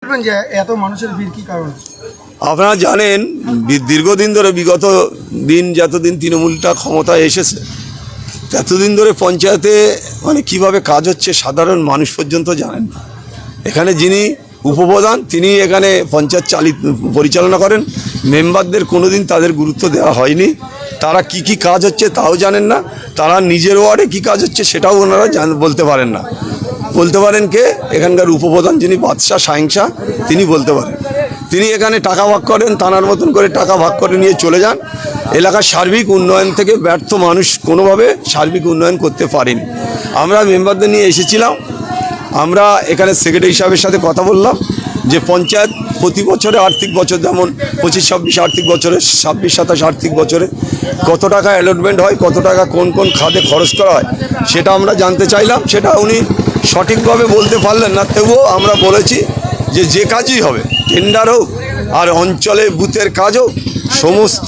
বলবেন যে এত মানুষের ভিড় কি কারণ? আপনারা জানেন দীর্ঘদিন ধরে বিগত দিন যতদিন তৃণমূলটা ক্ষমতায় এসেছে ততদিন ধরে পঞ্চায়েতে মানে কিভাবে কাজ হচ্ছে সাধারণ মানুষ পর্যন্ত জানেন না। এখানে যিনি উপপ্রধান তিনি এখানে পঞ্চায়েত পরিচালনা করেন, মেম্বারদের কোনোদিন তাদের গুরুত্ব দেওয়া হয়নি। তারা কি কাজ হচ্ছে তাও জানেন না, তারা নিজের ওয়ার্ডে কী কাজ হচ্ছে সেটাও ওনারা বলতে পারেন না। বলতে পারেন কে? এখানকার উপপ্রধান যিনি বাদশাহ সাহিংসা তিনি বলতে পারেন। তিনি এখানে টাকা ভাগ করেন, তানার মতন করে টাকা ভাগ করে নিয়ে চলে যান। এলাকার সার্বিক উন্নয়ন থেকে ব্যর্থ মানুষ কোনোভাবে সার্বিক উন্নয়ন করতে পারেনি। আমরা মেম্বারদের নিয়ে এসেছিলাম, আমরা এখানে সেক্রেটারি সাহেবের সাথে কথা বললাম যে পঞ্চায়েত প্রতি বছরে আর্থিক বছর যেমন 25-26 আর্থিক বছরে, 26-27 আর্থিক বছরে কত টাকা অ্যালটমেন্ট হয়, কত টাকা কোন কোন খাতে খরচ করা হয় সেটা আমরা জানতে চাইলাম। সেটা উনি সঠিকভাবে বলতে পারলেন না। তবুও আমরা বলেছি যে কাজই হবে, টেন্ডার হোক আর অঞ্চলে বুথের কাজ হোক, সমস্ত